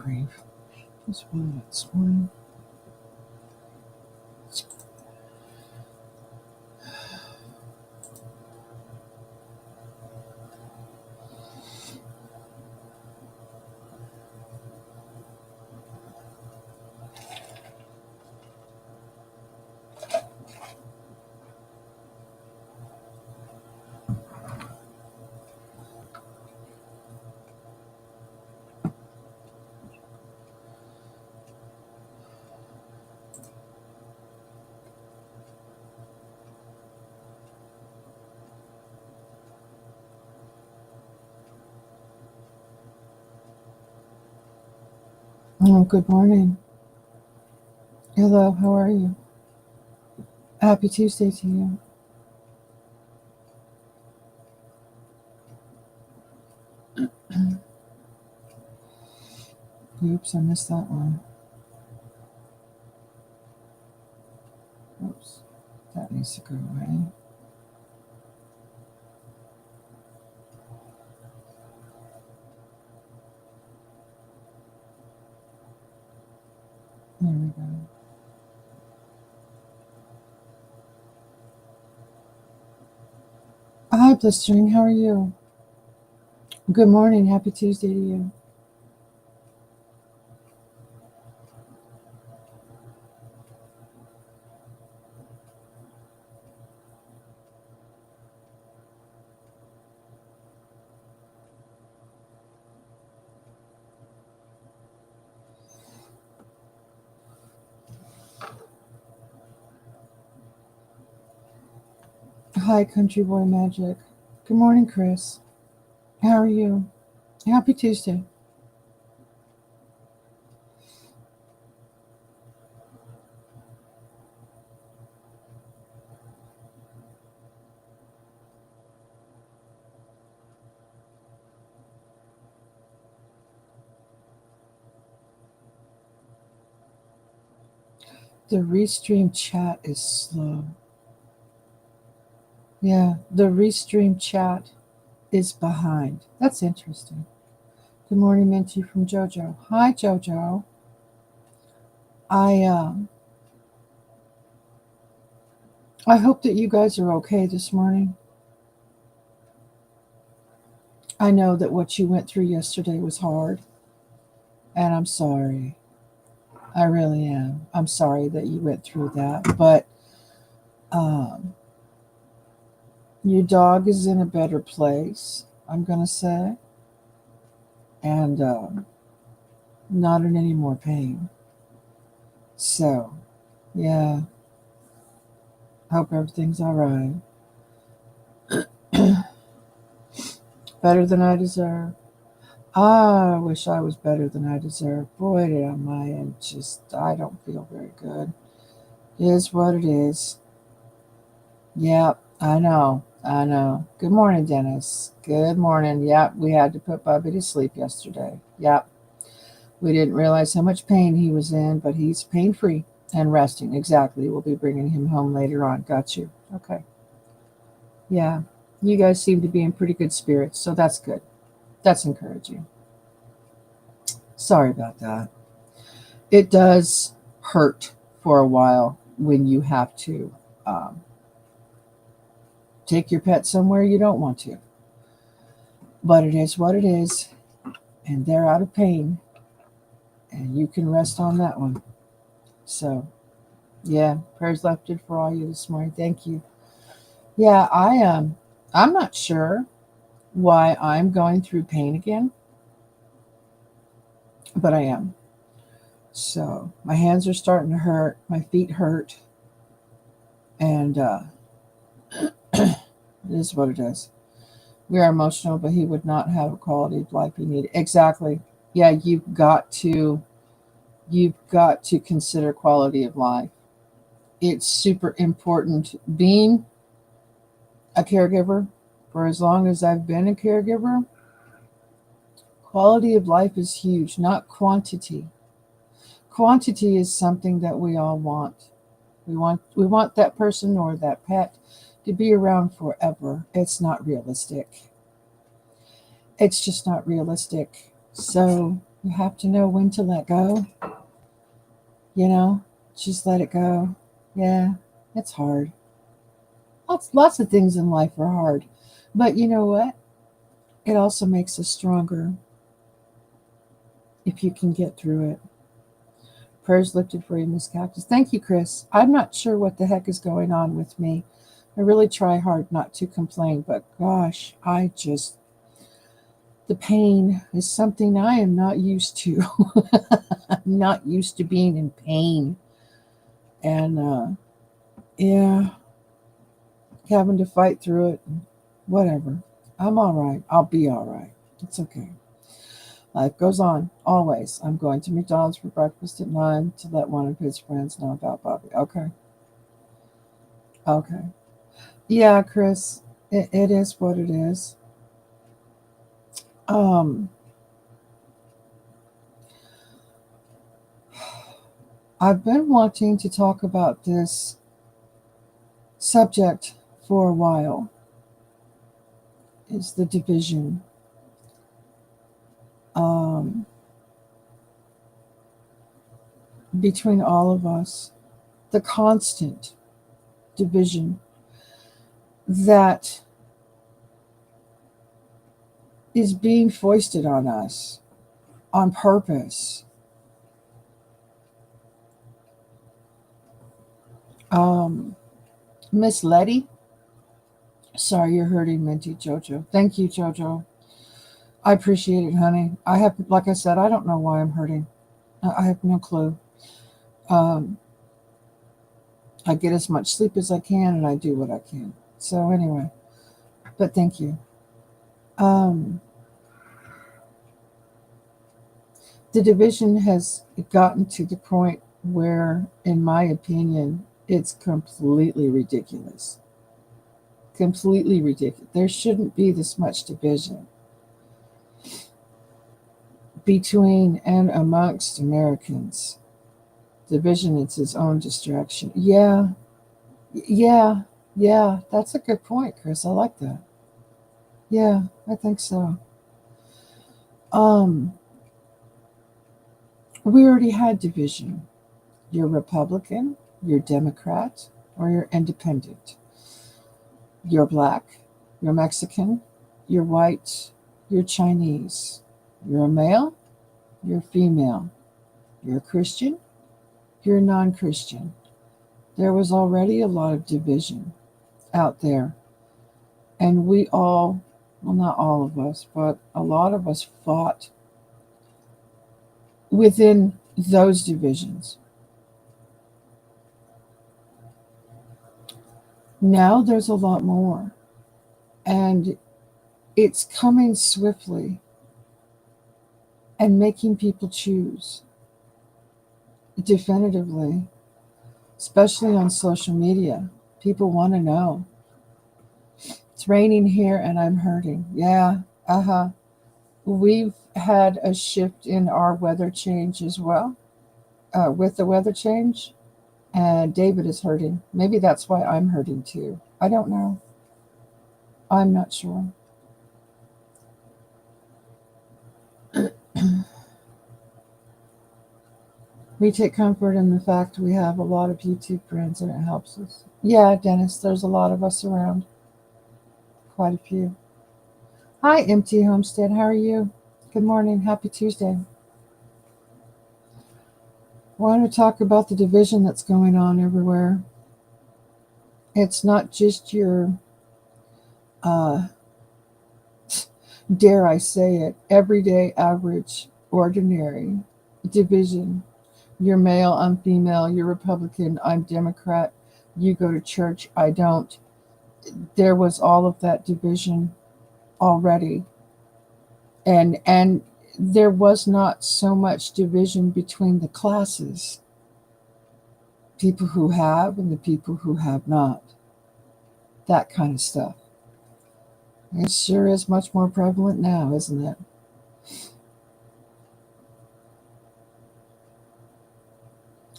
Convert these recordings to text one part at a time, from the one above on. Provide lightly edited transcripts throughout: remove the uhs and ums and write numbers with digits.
grief. Just one this morning. Oh, good morning. Hello, how are you? Happy Tuesday to you. Oops, I missed that one. Oops, that needs to go away. There we go. Hi, Blistering, how are you? Good morning, happy Tuesday to you. Hi, Country Boy Magic. Good morning, Chris. How are you? Happy Tuesday. The restream chat is slow. Yeah, the restream chat is behind. That's interesting. Good morning, Minty from Jojo. Hi, Jojo. I hope that you guys are okay this morning. I know that what you went through yesterday was hard, and I'm sorry. I really am. I'm sorry that you went through that, but your dog is in a better place, I'm going to say, and not in any more pain. So, yeah, hope everything's all right. Better than I deserve. I wish I was better than I deserve. Boy, did on my end, I don't feel very good. It is what it is. Yep, I know. Good morning, Dennis. Good morning. Yep, we had to put Bubby to sleep yesterday. Yep. We didn't realize how much pain he was in, but he's pain-free and resting. Exactly. We'll be bringing him home later on. Got you. Okay. Yeah. You guys seem to be in pretty good spirits, so that's good. That's encouraging. Sorry about that. It does hurt for a while when you have to take your pet somewhere you don't want to. But it is what it is, and they're out of pain, and you can rest on that one. So, yeah, prayers lifted for all you this morning. Thank you. Yeah, I'm not sure why I'm going through pain again, but I am. So my hands are starting to hurt, my feet hurt, and it is what it is. We are emotional, but he would not have a quality of life he needed. Exactly. Yeah, you've got to consider quality of life. It's super important. Being a caregiver, for as long as I've been a caregiver, quality of life is huge, not quantity. Quantity is something that we all want. We want that person or that pet to be around forever. It's not realistic. It's just not realistic. So You have to know when to let go, you know? Just let it go. Yeah, it's hard. Lots of things in life are hard. But you know what? It also makes us stronger if you can get through it. Prayers lifted for you, Miss Cactus. Thank you, Chris. I'm not sure what the heck is going on with me. I really try hard not to complain, but gosh, the pain is something I am not used to. I'm not used to being in pain. And yeah, having to fight through it. Whatever. I'm all right. I'll be all right. It's okay. Life goes on, always. I'm going to McDonald's for breakfast at 9 to let one of his friends know about Bobby. Okay. Okay. Yeah, Chris, it is what it is. Um, I've been wanting to talk about this subject for a while. Is the division um, between all of us, the constant division that is being foisted on us on purpose. Um, Miss Letty, sorry you're hurting, Minty Jojo. Thank you, Jojo. I appreciate it, honey. I have, like I said, I don't know why I'm hurting. I have no clue. Um, I get as much sleep as I can, and I do what I can. So anyway, but thank you. Um, the division has gotten to the point where, in my opinion, it's completely ridiculous. Completely ridiculous. There shouldn't be this much division between and amongst Americans. Division is its own distraction. Yeah, yeah, yeah. That's a good point, Chris. I like that. Yeah, I think so. Um, we already had division. You're Republican, you're Democrat, or you're independent. You're black, you're Mexican, you're white, you're Chinese. You're a male, you're female. You're a Christian, you're non Christian. There was already a lot of division out there. And we all, well, not all of us, but a lot of us fought within those divisions. Now there's a lot more. And it's coming swiftly and making people choose definitively, especially on social media. People want to know. It's raining here and I'm hurting. Yeah, uh huh. We've had a shift in our weather change as well. With the weather change, and David is hurting. Maybe that's why I'm hurting too. I don't know. I'm not sure. We take comfort in the fact we have a lot of YouTube friends and it helps us. Yeah, Dennis, there's a lot of us around. Quite a few. Hi, MT Homestead. How are you? Good morning. Happy Tuesday. I want to talk about the division that's going on everywhere. It's not just your, uh, dare I say it, everyday, average, ordinary division. You're male, I'm female. You're Republican, I'm Democrat. You go to church, I don't. There was all of that division already. And there was not so much division between the classes, people who have and the people who have not. That kind of stuff. It sure is much more prevalent now, isn't it?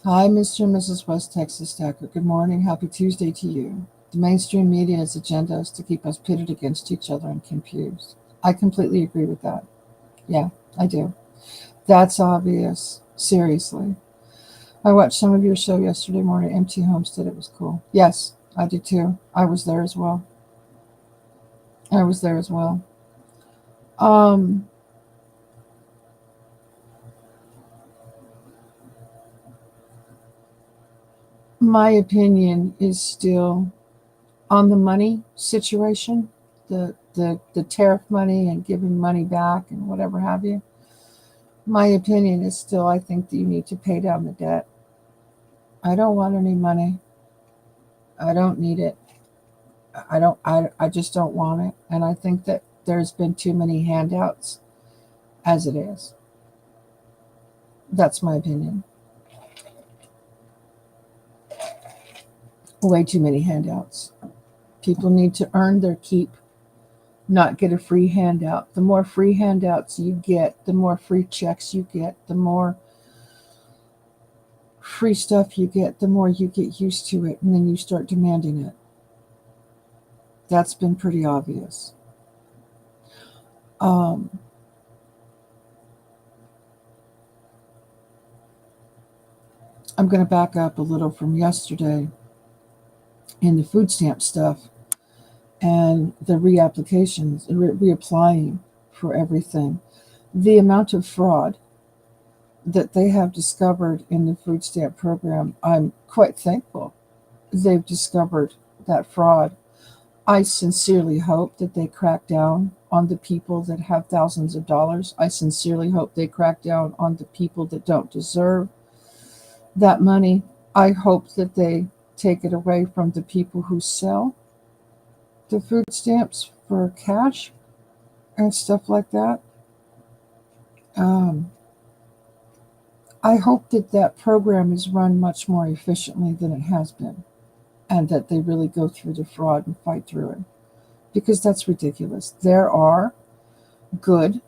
Hi, Mr. and Mrs. West Texas Stacker. Good morning. Happy Tuesday to you. The mainstream media's agenda is to keep us pitted against each other and confused. I completely agree with that. Yeah, I do. That's obvious. Seriously. I watched some of your show yesterday morning, Empty Homestead. It was cool. Yes, I did too. I was there as well. I was there as well. Um, my opinion is still on the money situation, the tariff money and giving money back and whatever have you. My opinion is still I think that you need to pay down the debt. I don't want any money. I don't need it. I just don't want it. And I think that there's been too many handouts as it is. That's my opinion. Way too many handouts. People need to earn their keep, not get a free handout. The more free handouts you get, the more free checks you get, the more free stuff you get, the more you get used to it, and then you start demanding it. That's been pretty obvious. Um, I'm going to back up a little from yesterday in the food stamp stuff and the reapplications, reapplying for everything. The amount of fraud that they have discovered in the food stamp program, I'm quite thankful they've discovered that fraud. I sincerely hope that they crack down on the people that have thousands of dollars. I sincerely hope they crack down on the people that don't deserve that money. I hope that they take it away from the people who sell the food stamps for cash and stuff like that. Um, I hope that that program is run much more efficiently than it has been, and that they really go through the fraud and fight through it, because that's ridiculous. There are good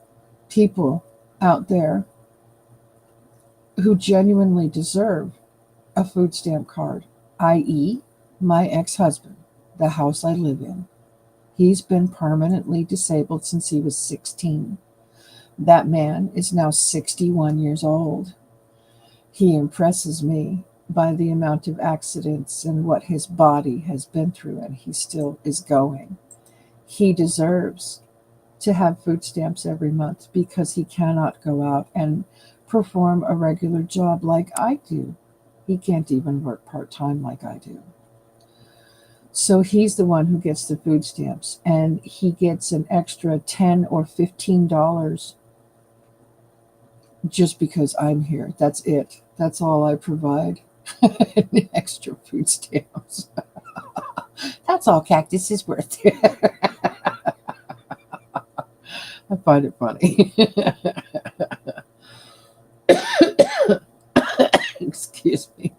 people out there who genuinely deserve a food stamp card, i.e., my ex husband, the house I live in. He's been permanently disabled since he was 16. That man is now 61 years old. He impresses me by the amount of accidents and what his body has been through, and he still is going. He deserves to have food stamps every month because he cannot go out and perform a regular job like I do. He can't even work part time like I do. So he's the one who gets the food stamps, and he gets an extra $10 or $15 just because I'm here. That's it. That's all I provide. The extra food stamps. That's all Cactus is worth. I find it funny. Excuse me.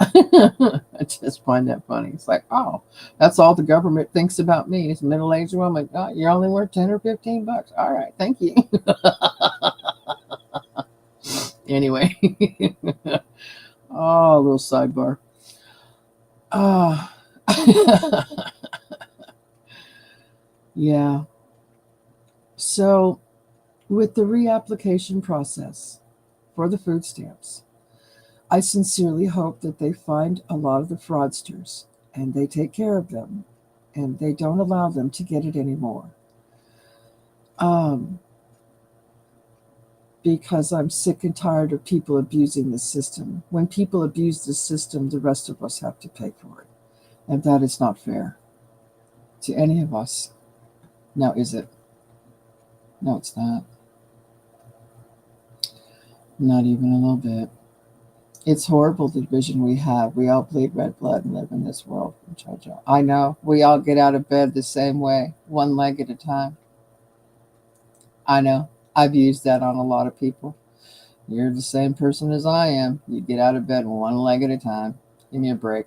I just find that funny. It's like, oh, that's all the government thinks about me. It's a middle-aged woman. Oh, you're only worth 10 or $15. All right, thank you. Anyway, oh, a little sidebar. Uh, yeah. So, with the reapplication process for the food stamps, I sincerely hope that they find a lot of the fraudsters and they take care of them and they don't allow them to get it anymore. Um, because I'm sick and tired of people abusing the system. When people abuse the system, the rest of us have to pay for it. And that is not fair to any of us. Now, is it? No, it's not. Not even a little bit. It's horrible, the division we have. We all bleed red blood and live in this world. I know. We all get out of bed the same way, one leg at a time. I know. I've used that on a lot of people. You're the same person as I am. You get out of bed one leg at a time. Give me a break.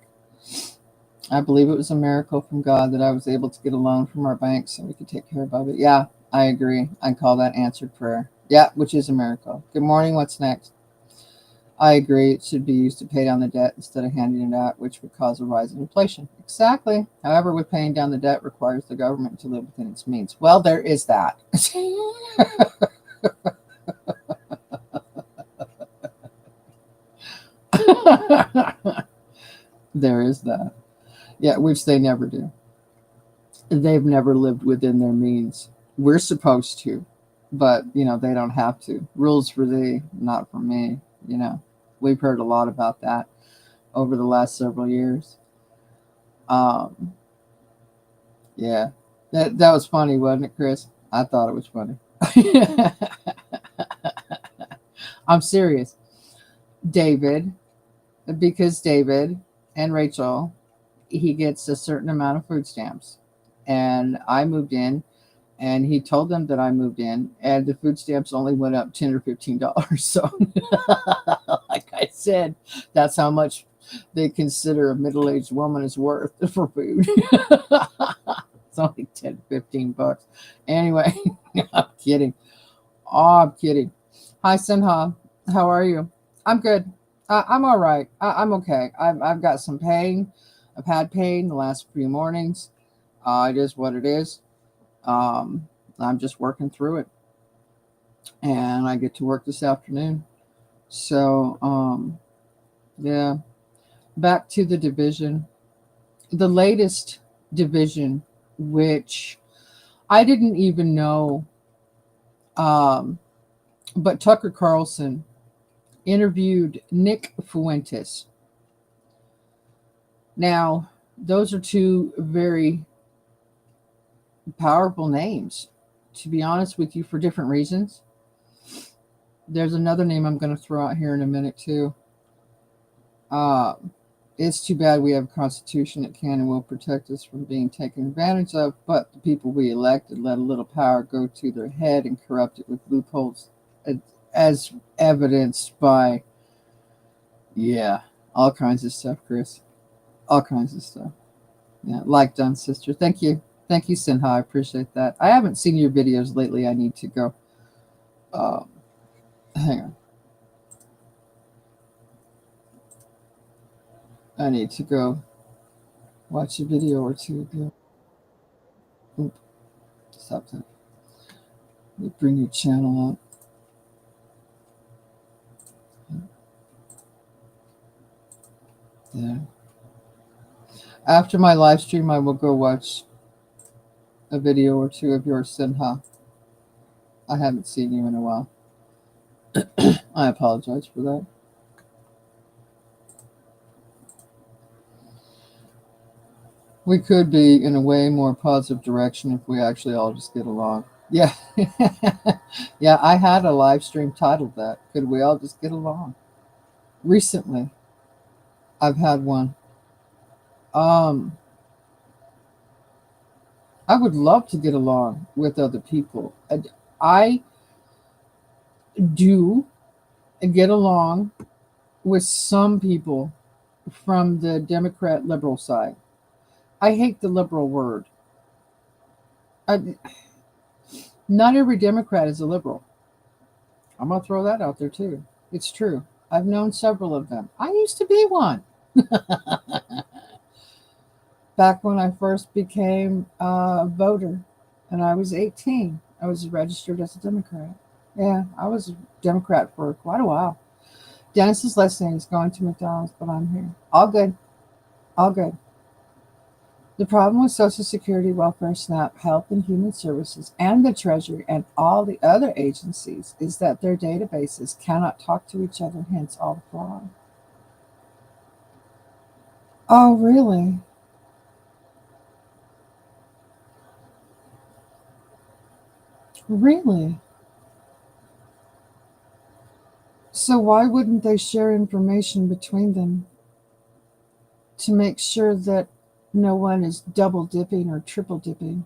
I believe it was a miracle from God that I was able to get a loan from our bank so we could take care of it. Yeah, I agree. I call that answered prayer. Yeah, which is a miracle. Good morning. What's next? I agree. It should be used to pay down the debt instead of handing it out, which would cause a rise in inflation. Exactly. However, with paying down the debt requires the government to live within its means. Well, there is that. There is that. Yeah, which they never do. They've never lived within their means. We're supposed to, but they don't have to. Rules for thee, not for me. We've heard a lot about that over the last several years. Um, yeah, that was funny, wasn't it, Chris? I thought it was funny. I'm serious. David, because David and Rachel, he gets a certain amount of food stamps, and I moved in, and he told them that I moved in, and the food stamps only went up $10 or $15. So, like I said, that's how much they consider a middle-aged woman is worth for food. It's only 10, $15. Anyway, I'm kidding. Oh, I'm kidding. Hi, Sinha. How are you? I'm good. I'm all right. I'm okay. I've got some pain. I've had pain the last few mornings. It is what it is. Um, I'm just working through it, and I get to work this afternoon. So, yeah. Back to the division. The latest division, which I didn't even know, um, but Tucker Carlson interviewed Nick Fuentes. Now, those are two very powerful names, to be honest with you, for different reasons. There's another name I'm going to throw out here in a minute, too. Uh, it's too bad we have a constitution that can and will protect us from being taken advantage of, but the people we elected let a little power go to their head and corrupt it with loopholes, as evidenced by, yeah, all kinds of stuff, Chris. All kinds of stuff. Yeah, like done, sister. Thank you. Thank you, Sinha. I appreciate that. I haven't seen your videos lately. I need to go. Um, Hang on. I need to go watch a video or two of you. Oop, stop that. Let me bring your channel up. There. After my live stream, I will go watch a video or two of yours, Sinha. I haven't seen you in a while. I apologize for that. We could be in a way more positive direction if we actually all just get along. Yeah. Yeah, I had a live stream titled that. Could we all just get along? Recently, I've had one. Um, I would love to get along with other people. I do get along with some people from the Democrat liberal side. I hate the liberal word. I, not every Democrat is a liberal. I'm going to throw that out there too. It's true. I've known several of them. I used to be one. Back when I first became a voter and I was 18, I was registered as a Democrat. Yeah, I was a Democrat for quite a while. Dennis is listening. He's going to McDonald's, but I'm here. All good. All good. The problem with Social Security, Welfare, SNAP, Health and Human Services, and the Treasury and all the other agencies is that their databases cannot talk to each other, hence all the fraud. Oh, really? Really? So why wouldn't they share information between them to make sure that no one is double dipping or triple dipping?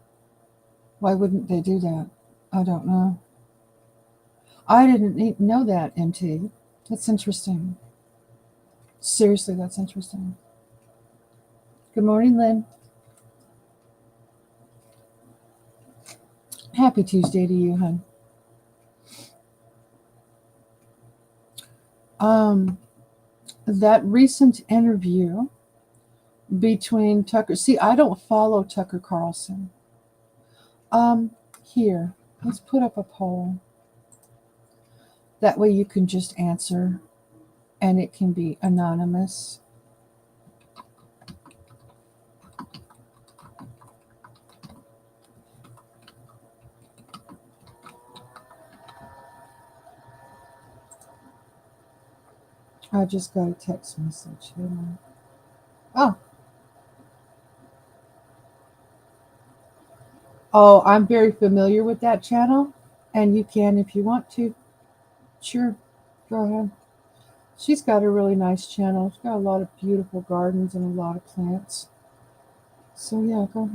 Why wouldn't they do that? I don't know. I didn't know that, MT. That's interesting. Seriously, that's interesting. Good morning, Lynn. Happy Tuesday to you, hon. That recent interview between Tucker. See, I don't follow Tucker Carlson. Here, let's put up a poll. That way you can just answer. and it can be anonymous. I just got a text message. Oh, oh, I'm very familiar with that channel, and you can if you want to. Sure, go ahead. She's got a really nice channel. She's got a lot of beautiful gardens and a lot of plants. So yeah, go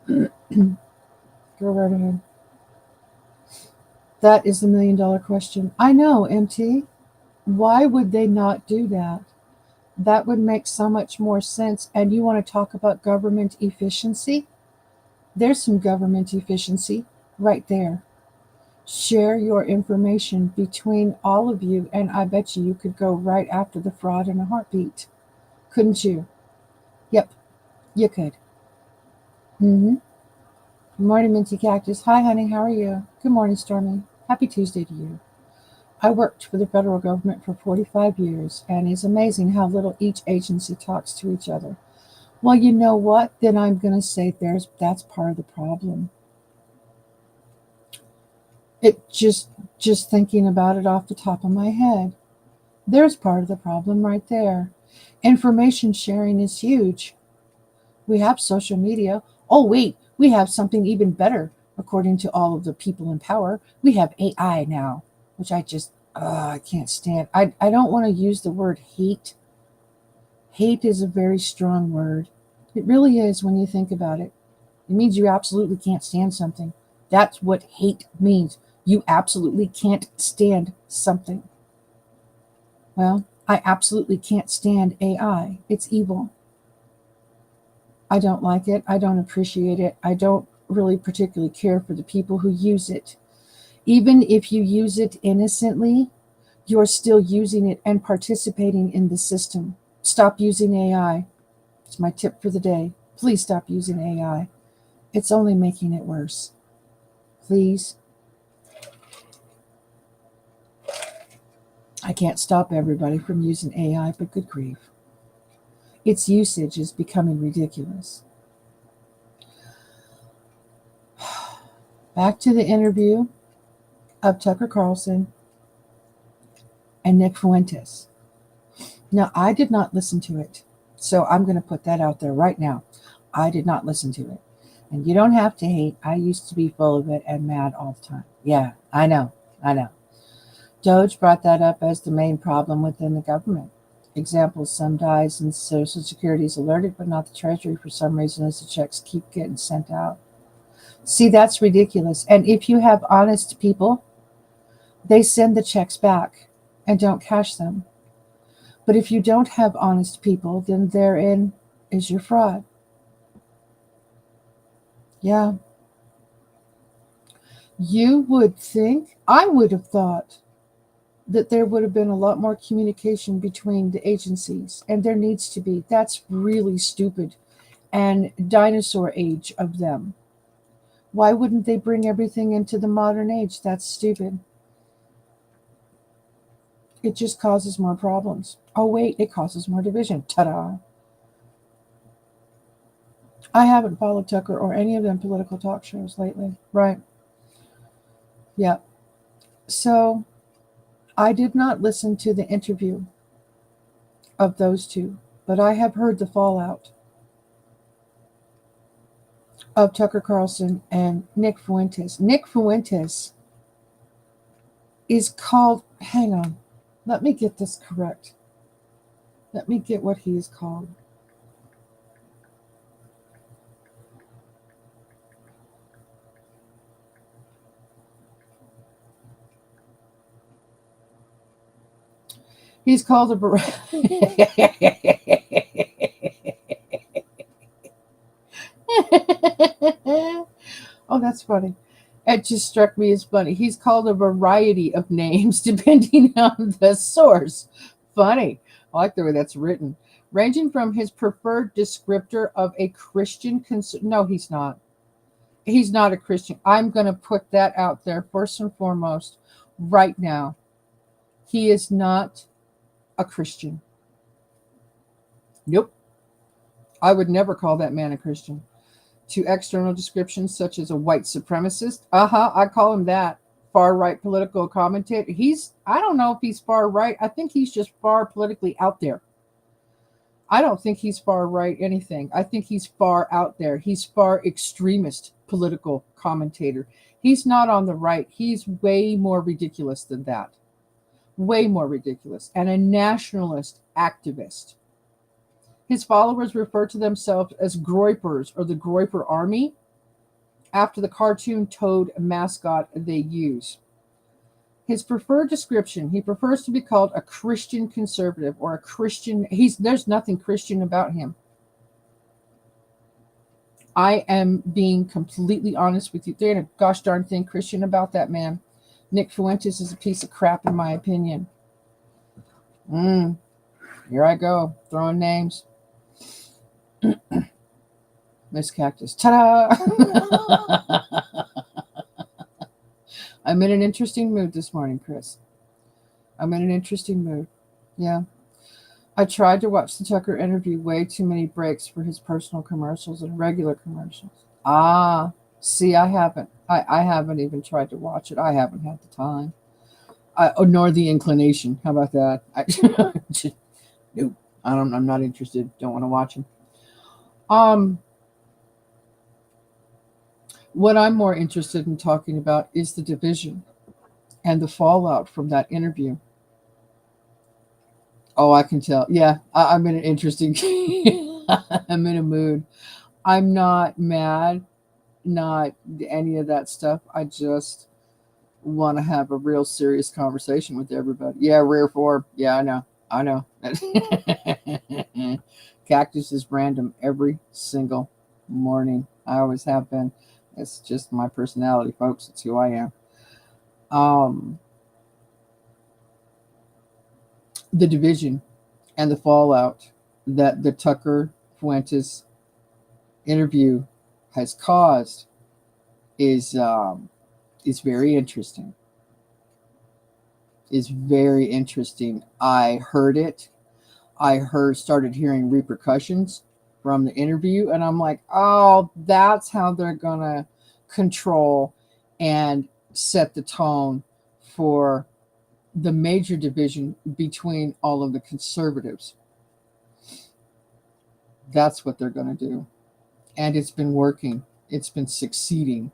ahead. Go right ahead. That is the $1,000,000 question. I know, MT. Why would they not do that? That would make so much more sense. And you want to talk about government efficiency? There's some government efficiency right there. Share your information between all of you, and I bet you could go right after the fraud in a heartbeat. Couldn't you? Yep, you could. Mm-hmm. Good morning, Minty Cactus. Hi, honey. How are you? Good morning, Stormy. Happy Tuesday to you. I worked for the federal government for 45 years, and it's amazing how little each agency talks to each other. Well, you know what? Then I'm going to say that's part of the problem. It just thinking about it off the top of my head. There's part of the problem right there. Information sharing is huge. We have social media. Oh, wait, we have something even better. According to all of the people in power, we have AI now, which I can't stand. I don't want to use the word hate. Hate is a very strong word. It really is when you think about it. It means you absolutely can't stand something. That's what hate means. You absolutely can't stand something. Well, I absolutely can't stand AI. It's evil. I don't like it. I don't appreciate it. I don't really particularly care for the people who use it. Even if you use it innocently, you're still using it and participating in the system. Stop using AI. It's my tip for the day. Please stop using AI. It's only making it worse. Please. I can't stop everybody from using AI, but good grief. Its usage is becoming ridiculous. Back to the interview of Tucker Carlson and Nick Fuentes. Now, I did not listen to it, so I'm going to put that out there right now. I did not listen to it. And you don't have to hate. I used to be full of it and mad all the time. Yeah, I know. Doge brought that up as the main problem within the government. Examples, some dies and Social Security is alerted, but not the Treasury for some reason as the checks keep getting sent out. See, that's ridiculous. And if you have honest people, they send the checks back and don't cash them. But if you don't have honest people, then therein is your fraud. Yeah. You would think, I would have thought that there would have been a lot more communication between the agencies, and there needs to be. That's really stupid and dinosaur age of them. Why wouldn't they bring everything into the modern age? That's stupid. It just causes more problems. Oh, wait, it causes more division. Ta da! I haven't followed Tucker or any of them political talk shows lately. Right. Yeah. So I did not listen to the interview of those two, but I have heard the fallout of Tucker Carlson and Nick Fuentes. Nick Fuentes is called, hang on, let me get this correct. Let me get what he is called. He's called a Oh, that's funny. It just struck me as funny. He's called a variety of names depending on the source. Funny. I like the way that's written. Ranging from his preferred descriptor of a Christian no, he's not. He's not a Christian. I'm going to put that out there first and foremost right now. He is not a Christian. Nope. I would never call that man a Christian. To external descriptions such as a white supremacist, I call him that. Far right political commentator. I don't know if he's far right. I think he's just far politically out there. I don't think he's far right anything. I think he's far out there. He's far extremist political commentator. He's not on the right. He's way more ridiculous than that. Way more ridiculous. And a nationalist activist. His followers refer to themselves as Groypers or the Groyper Army after the cartoon toad mascot they use. His preferred description, he prefers to be called a Christian conservative or a Christian. There's nothing Christian about him. I am being completely honest with you. There ain't a gosh darn thing Christian about that man. Nick Fuentes is a piece of crap in my opinion. Here I go, throwing names. Miss Cactus. Ta-da! I'm in an interesting mood this morning, Chris. I'm in an interesting mood. Yeah. I tried to watch the Tucker interview. Way too many breaks for his personal commercials and regular commercials. See, I haven't. I haven't even tried to watch it. I haven't had the time. Nor the inclination. How about that? Nope. I'm not interested. Don't want to watch him. What I'm more interested in talking about is the division and the fallout from that interview. Oh, I can tell. Yeah, I'm in an interesting. I'm in a mood. I'm not mad, not any of that stuff. I just want to have a real serious conversation with everybody. Yeah, rare form. Yeah, I know. Cactus is random every single morning. I always have been. It's just my personality, folks. It's who I am. The division and the fallout that the Tucker Fuentes interview has caused is very interesting. Is very interesting. I heard it. Started hearing repercussions from the interview, and I'm like, oh, that's how they're gonna control and set the tone for the major division between all of the conservatives. That's what they're going to do. And it's been working. It's been succeeding.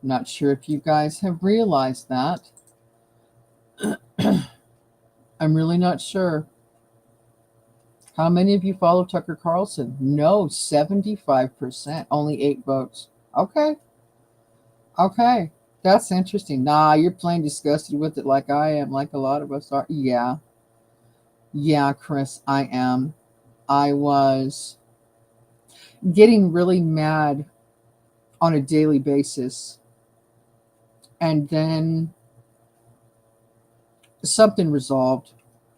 Not sure if you guys have realized that. I'm really not sure. How many of you follow Tucker Carlson? No, 75%. Only 8 votes. Okay. That's interesting. Nah, you're plain disgusted with it like I am, like a lot of us are. Yeah, Chris, I am. I was getting really mad on a daily basis. And then something resolved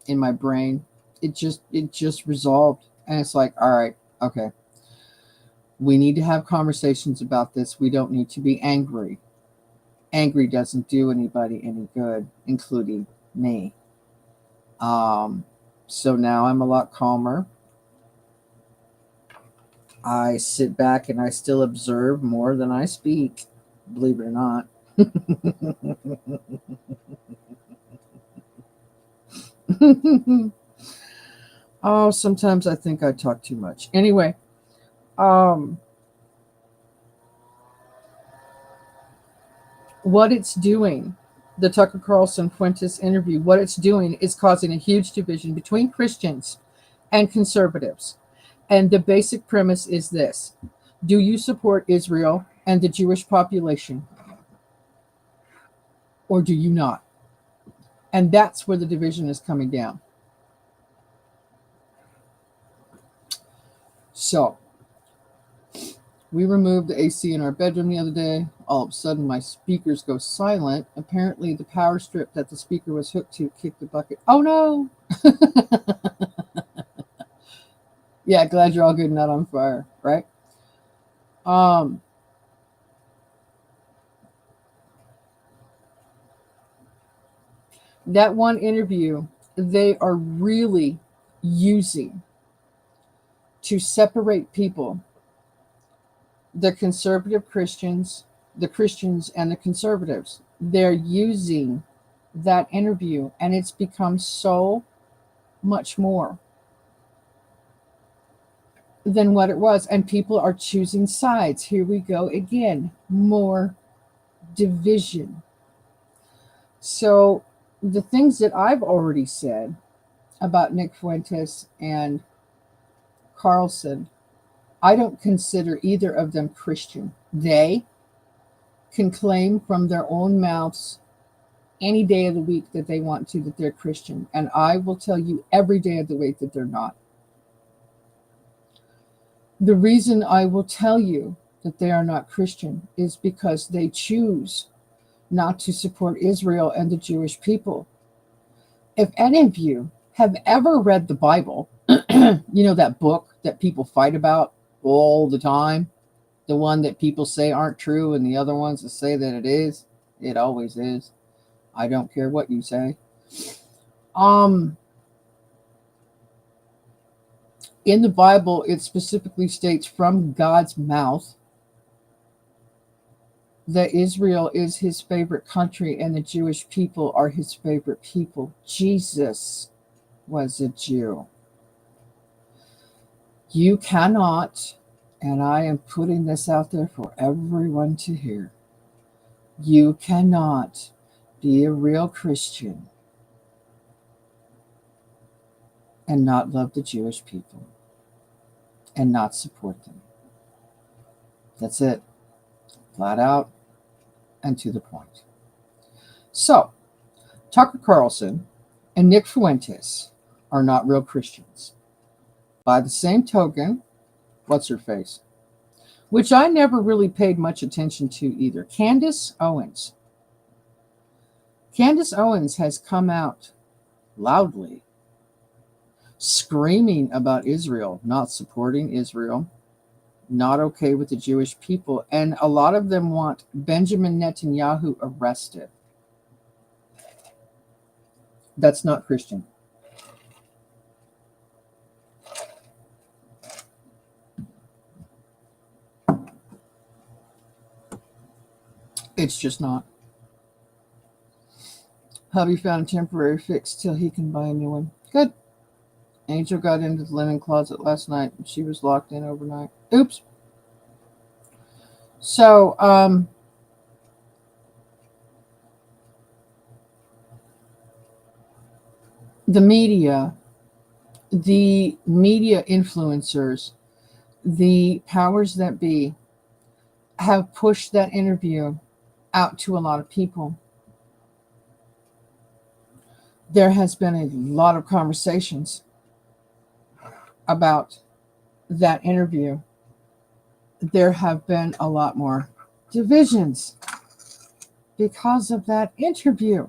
in my brain. It just resolved. And it's like, all right, okay. We need to have conversations about this. We don't need to be angry. Angry doesn't do anybody any good, including me. So now I'm a lot calmer. I sit back and I still observe more than I speak, believe it or not. Oh, sometimes I think I talk too much. Anyway, what it's doing, the Tucker Carlson Fuentes interview, what it's doing is causing a huge division between Christians and conservatives. And the basic premise is this: do you support Israel and the Jewish population, or do you not? And that's where the division is coming down. So, we removed the AC in our bedroom the other day. All of a sudden, my speakers go silent. Apparently, the power strip that the speaker was hooked to kicked the bucket. Oh no! Yeah, glad you're all good and not on fire, right? That one interview, they are really using to separate people, the conservative Christians, the Christians and the conservatives. They're using that interview, and it's become so much more than what it was. And people are choosing sides. Here we go again. More division. So, the things that I've already said about Nick Fuentes and Carlson, I don't consider either of them Christian. They can claim from their own mouths any day of the week that they want to that they're Christian. And I will tell you every day of the week that they're not. The reason I will tell you that they are not Christian is because they choose not to support Israel and the Jewish people. If any of you have ever read the Bible, you know that book that people fight about all the time, the one that people say aren't true and the other ones that say that it is, it always is. I don't care what you say. In the Bible, it specifically states from God's mouth that Israel is his favorite country and the Jewish people are his favorite people. Jesus was a Jew. You cannot, and I am putting this out there for everyone to hear, you cannot be a real Christian and not love the Jewish people and not support them. That's it. Flat out and to the point. So, Tucker Carlson and Nick Fuentes are not real Christians. By the same token, what's her face? Which I never really paid much attention to either. Candace Owens. Candace Owens has come out loudly screaming about Israel, not supporting Israel, not okay with the Jewish people, and a lot of them want Benjamin Netanyahu arrested. That's not Christian. It's just not. Hubby found a temporary fix till he can buy a new one. Good. Angel got into the linen closet last night and she was locked in overnight. Oops. So, the media influencers, the powers that be, have pushed that interview out to a lot of people. There has been a lot of conversations about that interview. There have been a lot more divisions because of that interview.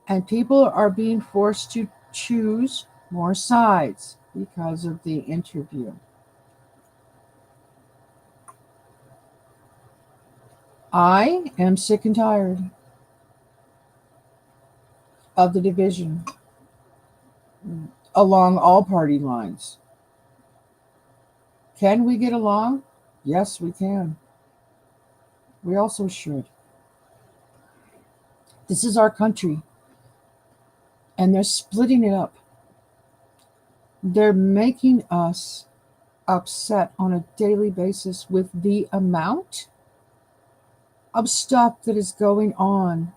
And people are being forced to choose more sides because of the interview. I am sick and tired of the division along all party lines. Can we get along? Yes, we can. We also should. This is our country, and they're splitting it up. They're making us upset on a daily basis with the amount of stuff that is going on,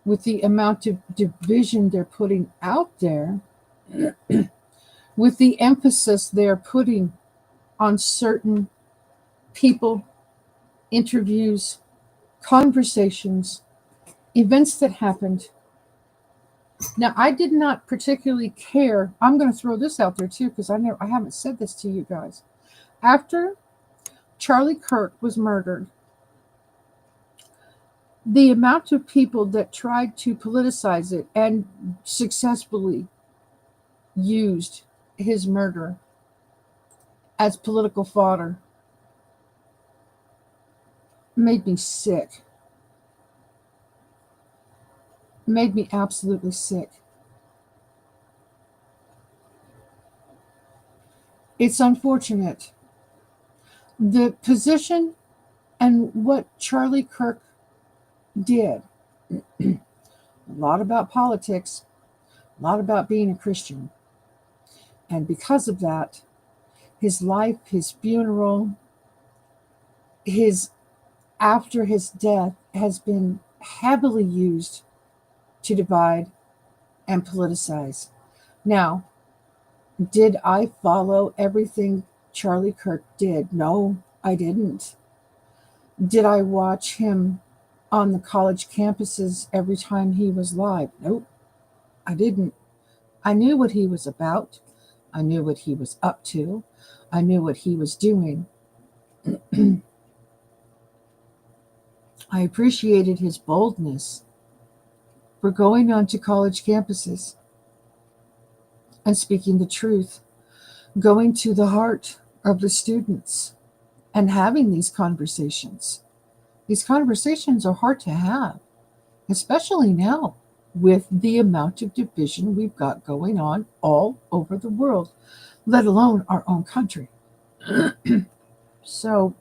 with the amount of division they're putting out there, with the emphasis they're putting on certain people, interviews, conversations, events that happened. Now, I did not particularly care. I'm going to throw this out there too, because I haven't said this to you guys. After Charlie Kirk was murdered, the amount of people that tried to politicize it and successfully used his murder as political fodder made me sick. made me absolutely sick. It's unfortunate. The position and what Charlie Kirk did, a lot about politics, a lot about being a Christian. And because of that, his life, his funeral, his after his death has been heavily used to divide and politicize. Now, did I follow everything Charlie Kirk did? No, I didn't. Did I watch him on the college campuses every time he was live? Nope, I didn't. I knew what he was about. I knew what he was up to. I knew what he was doing. I appreciated his boldness for going onto college campuses and speaking the truth, going to the heart of the students and having these conversations. These conversations are hard to have, especially now with the amount of division we've got going on all over the world, let alone our own country. So,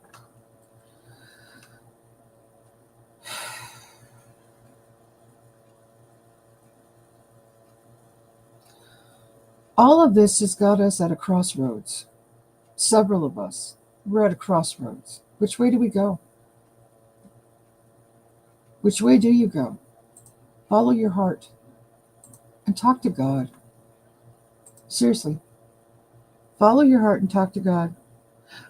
all of this has got us at a crossroads. Several of us, we're at a crossroads. Which way do we go? Which way do you go? Follow your heart and talk to God. Seriously, follow your heart and talk to God.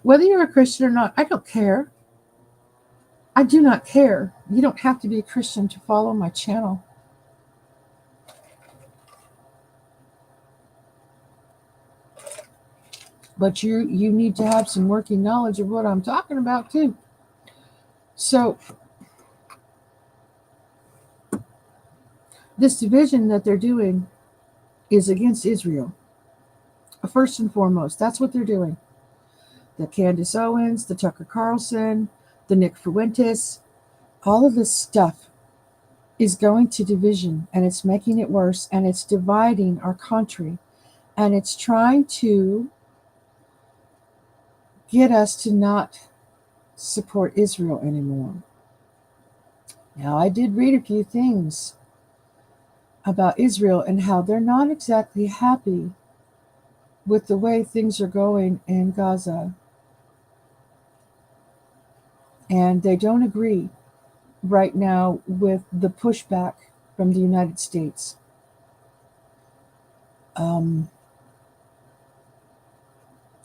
Whether you're a Christian or not, I don't care. I do not care. You don't have to be a Christian to follow my channel. But you need to have some working knowledge of what I'm talking about too. So this division that they're doing is against Israel. First and foremost, that's what they're doing. The Candace Owens, the Tucker Carlson, the Nick Fuentes, all of this stuff is going to division, and it's making it worse, and it's dividing our country, and it's trying to get us to not support Israel anymore. Now, I did read a few things about Israel and how they're not exactly happy with the way things are going in Gaza. And they don't agree right now with the pushback from the United States.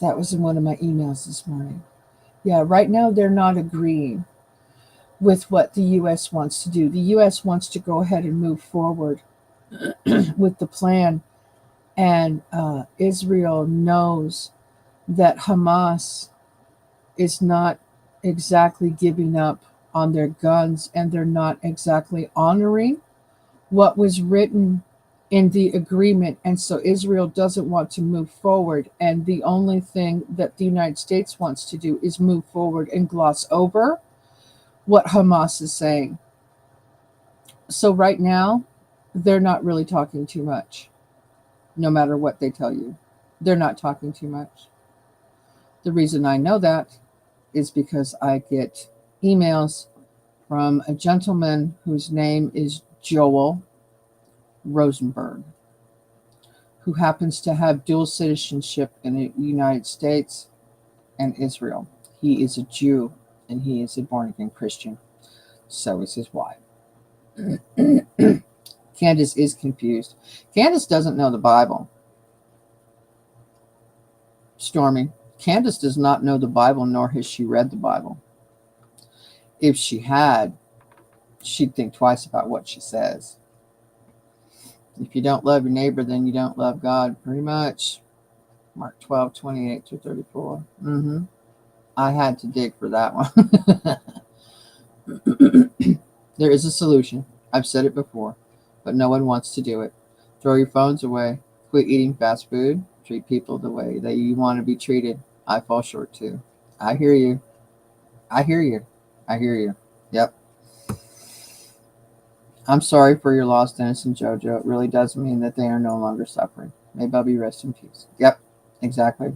That was in one of my emails this morning. Yeah, right now they're not agreeing with what the U.S. wants to do. The U.S. wants to go ahead and move forward with the plan. And Israel knows that Hamas is not exactly giving up on their guns, and they're not exactly honoring what was written in the agreement. And so Israel doesn't want to move forward. And the only thing that the United States wants to do is move forward and gloss over what Hamas is saying. So right now, they're not really talking too much. No matter what they tell you, they're not talking too much. The reason I know that is because I get emails from a gentleman whose name is Joel Rosenberg, who happens to have dual citizenship in the United States and Israel. He is a Jew and he is a born-again Christian. So is his wife. Candace is confused. Candace doesn't know the Bible. Stormy, Candace does not know the Bible, nor has she read the Bible. If she had, she'd think twice about what she says. If you don't love your neighbor, then you don't love God, pretty much. Mark 12:28-34. I had to dig for that one. There is a solution. I've said it before, but no one wants to do it. Throw your phones away. Quit eating fast food. Treat people the way that you want to be treated. I fall short too. I hear you. I hear you. I hear you. Yep. I'm sorry for your loss, Dennis and JoJo. It really does mean that they are no longer suffering. May Bubby rest in peace. Yep, exactly.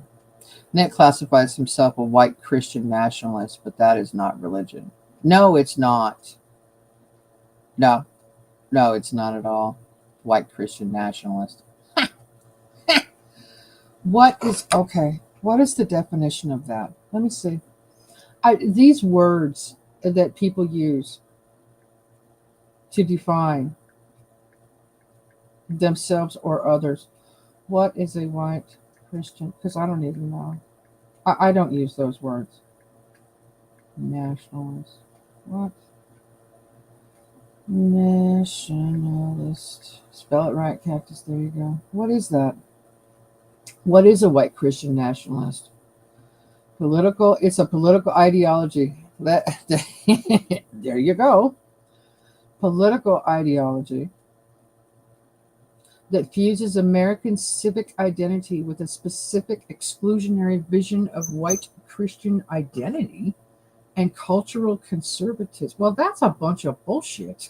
Nick classifies himself a white Christian nationalist, but that is not religion. No, it's not. No, no, it's not at all. White Christian nationalist. What is okay? What is the definition of that? Let me see. These words that people use to define themselves or others. What is a white Christian? Because I don't even know. I don't use those words. Nationalist. What? Nationalist. Spell it right, Cactus. There you go. What is that? What is a white Christian nationalist? Political. It's a political ideology. That there you go. Political ideology that fuses American civic identity with a specific exclusionary vision of white Christian identity and cultural conservatism. Well, that's a bunch of bullshit.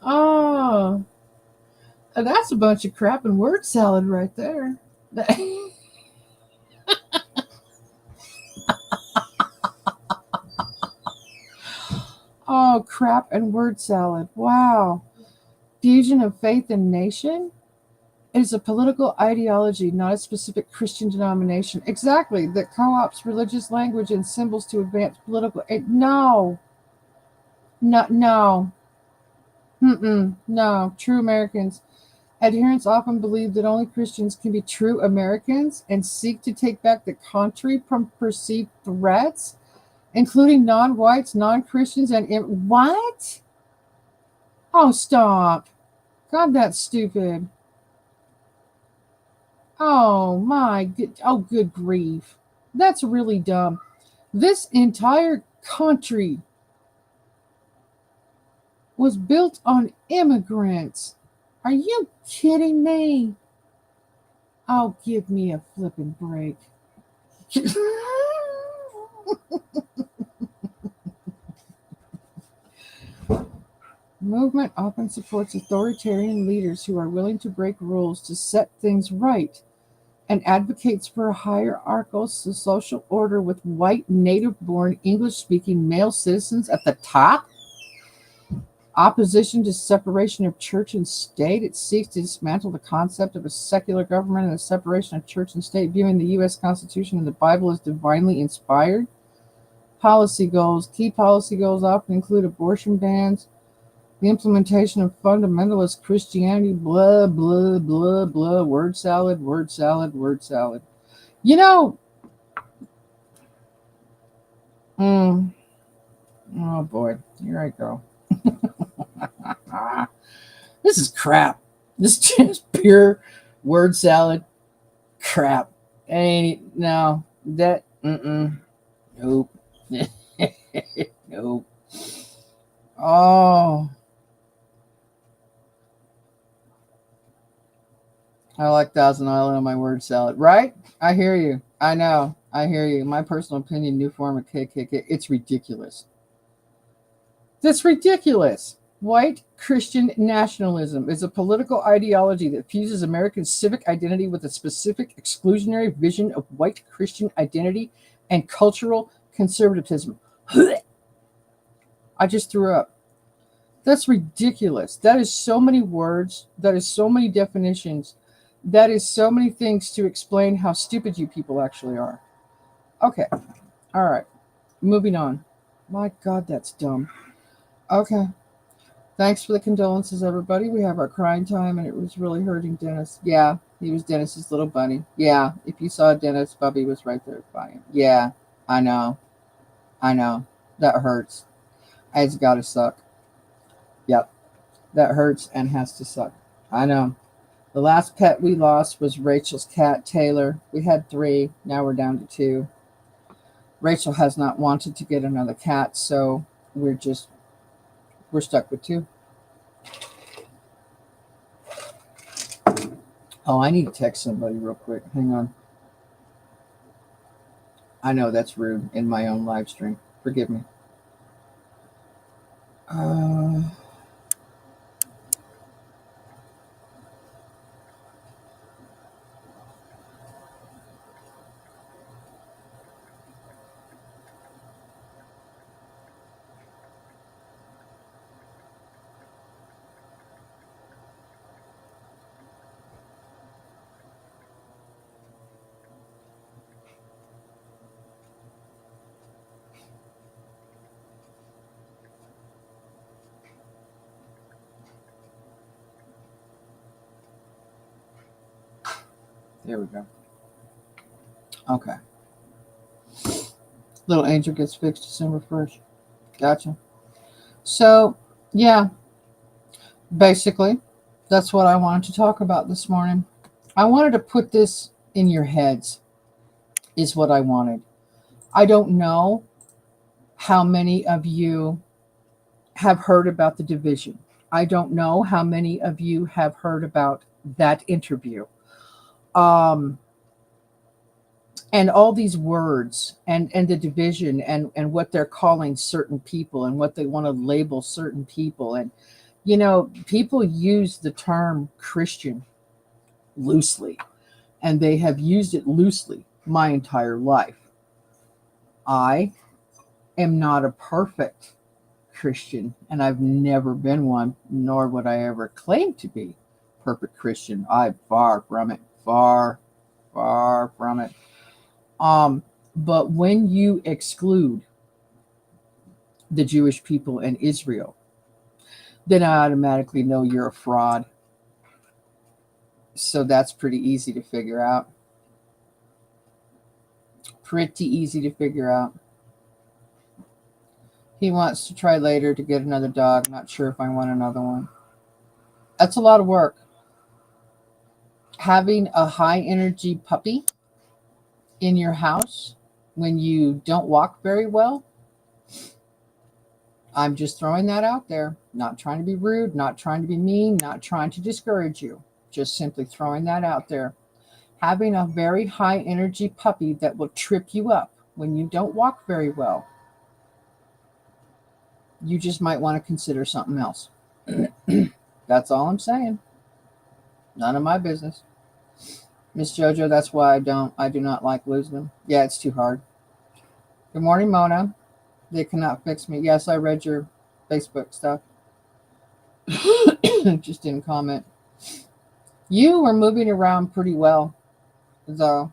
Oh, that's a bunch of crap and word salad right there. Oh, crap and word salad. Wow. Fusion of faith and nation? It is a political ideology, not a specific Christian denomination. Exactly, that co ops religious language and symbols to advance political. No, no, no. Mm-mm, no. True Americans. Adherents often believe that only Christians can be true Americans and seek to take back the country from perceived threats, including non whites, non Christians, and. What? Oh, stop. God, that's stupid. Oh, my. Oh, good grief. That's really dumb. This entire country was built on immigrants. Are you kidding me? Oh, give me a flippin' break. Movement often supports authoritarian leaders who are willing to break rules to set things right and advocates for a hierarchical social order with white, native born, English speaking male citizens at the top. Opposition to separation of church and state. It seeks to dismantle the concept of a secular government and the separation of church and state, viewing the U.S. Constitution and the Bible as divinely inspired. Policy goals. Key policy goals often include abortion bans, the implementation of fundamentalist Christianity, blah, blah, blah, blah, word salad, word salad, word salad. You know, oh boy, here I go. This is crap. This is just pure word salad crap. Ain't no that. Nope. Nope. Oh, I like Thousand Island on my word salad. Right? I hear you. I know. I hear you. My personal opinion, new form of KKK. It's ridiculous. That's ridiculous. White Christian nationalism is a political ideology that fuses American civic identity with a specific exclusionary vision of white Christian identity and cultural conservatism. I just threw up. That's ridiculous. That is so many words. That is so many definitions. That is so many things to explain how stupid you people actually are. Okay. All right. Moving on. My God, that's dumb. Okay. Thanks for the condolences, everybody. We have our crying time, and it was really hurting Dennis. Yeah, he was Dennis's little bunny. Yeah, if you saw Dennis, Bubby was right there by him. Yeah, I know. I know. That hurts. It's got to suck. Yep. That hurts and has to suck. I know. The last pet we lost was Rachel's cat, Taylor. We had 3. Now we're down to 2. Rachel has not wanted to get another cat, so we're stuck with 2. Oh, I need to text somebody real quick. Hang on. I know that's rude in my own live stream. Forgive me. Uh, there we go. Okay. Little Angel gets fixed December 1st. Gotcha. So, yeah, basically, that's what I wanted to talk about this morning. I wanted to put this in your heads, is what I wanted. I don't know how many of you have heard about the division. I don't know how many of you have heard about that interview. Um, and all these words and the division and what they're calling certain people and what they want to label certain people. And, people use the term Christian loosely, and they have used it loosely my entire life. I am not a perfect Christian, and I've never been one, nor would I ever claim to be perfect Christian. I'm far from it, far from it. Um, but when you exclude the Jewish people and Israel, then I automatically know you're a fraud. So that's pretty easy to figure out. Pretty easy to figure out. He wants to try later to get another dog. Not sure if I want another one. That's a lot of work. Having a high energy puppy in your house when you don't walk very well, I'm just throwing that out there. Not trying to be rude, not trying to be mean, not trying to discourage you. Just simply throwing that out there. Having a very high energy puppy that will trip you up when you don't walk very well, you just might want to consider something else. That's all I'm saying. None of my business. Miss Jojo, that's why I do not like losing them. Yeah, it's too hard. Good morning, Mona. They cannot fix me. Yes, I read your Facebook stuff. Just didn't comment. You were moving around pretty well, though.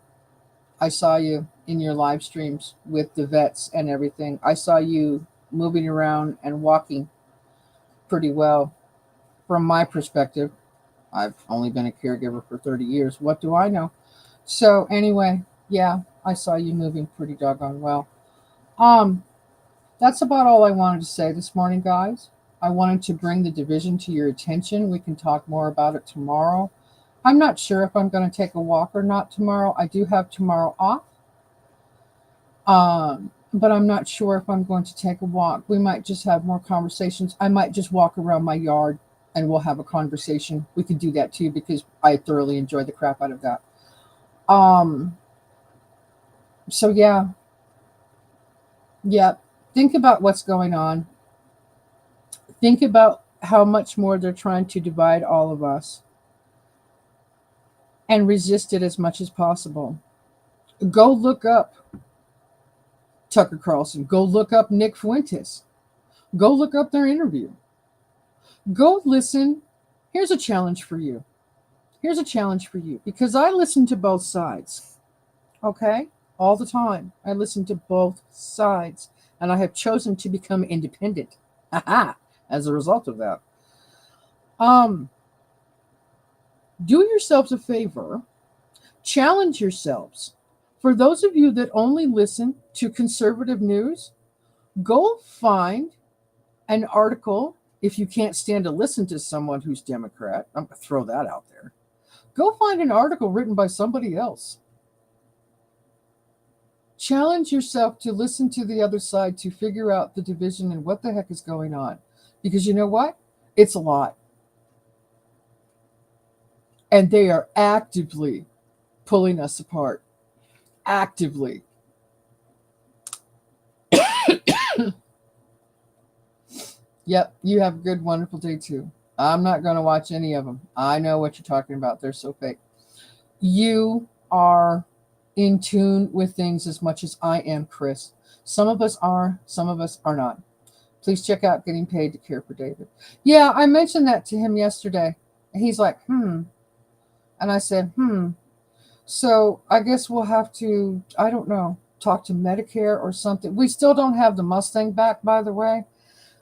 I saw you in your live streams with the vets and everything. I saw you moving around and walking pretty well. From my perspective, I've only been a caregiver for 30 years. What do I know? So, anyway, yeah, I saw you moving pretty doggone well. Um, that's about all I wanted to say this morning, guys. I wanted to bring the division to your attention. We can talk more about it tomorrow. I'm not sure if I'm going to take a walk or not tomorrow. I do have tomorrow off. But I'm not sure if I'm going to take a walk. We might just have more conversations. I might just walk around my yard and we'll have a conversation. We could do that too because I thoroughly enjoy the crap out of that. Um, so yeah. Think about what's going on. Think about how much more they're trying to divide all of us and resist it as much as possible. Go look up Tucker Carlson. Go look up Nick Fuentes. Go look up their interview. Go listen. Here's a challenge for you. Here's a challenge for you because I listen to both sides. Okay? All the time. I listen to both sides and I have chosen to become independent. Aha! As a result of that. Um, do yourselves a favor. Challenge yourselves. For those of you that only listen to conservative news, go find an article. If you can't stand to listen to someone who's Democrat, I'm going to throw that out there. Go find an article written by somebody else. Challenge yourself to listen to the other side to figure out the division and what the heck is going on. Because you know what? It's a lot. And they are actively pulling us apart. Actively. Yep, you have a good, wonderful day too. I'm not going to watch any of them. I know what you're talking about. They're so fake. You are in tune with things as much as I am, Chris. Some of us are, some of us are not. Please check out Getting Paid to Care for David. Yeah, I mentioned that to him yesterday. And he's like, hmm. And I said, hmm. So I guess we'll have to, I don't know, talk to Medicare or something. We still don't have the Mustang back, by the way.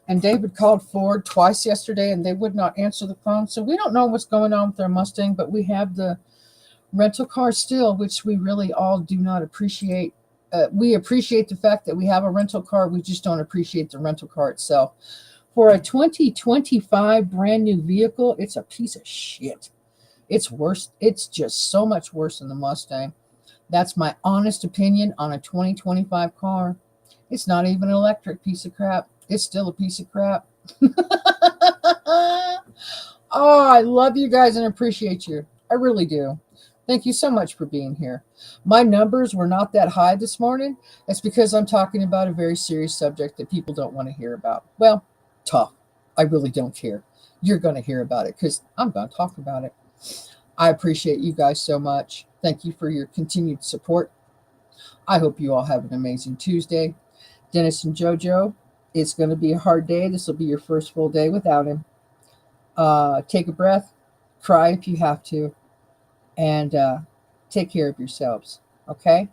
And David called Ford twice yesterday and they would not answer the phone. So we don't know what's going on with their Mustang, but we have the rental car still, which we really all do not appreciate. We appreciate the fact that we have a rental car. We just don't appreciate the rental car itself. For a 2025 brand new vehicle, it's a piece of shit. It's worse. It's just so much worse than the Mustang. That's my honest opinion on a 2025 car. It's not even an electric piece of crap. It's still a piece of crap. Oh, I love you guys and appreciate you. I really do. Thank you so much for being here. My numbers were not that high this morning. It's because I'm talking about a very serious subject that people don't want to hear about. Well, tough. I really don't care. You're going to hear about it because I'm going to talk about it. I appreciate you guys so much. Thank you for your continued support. I hope you all have an amazing Tuesday. Dennis and JoJo, it's going to be a hard day. This will be your first full day without him. Take a breath, cry if you have to, and take care of yourselves. Okay?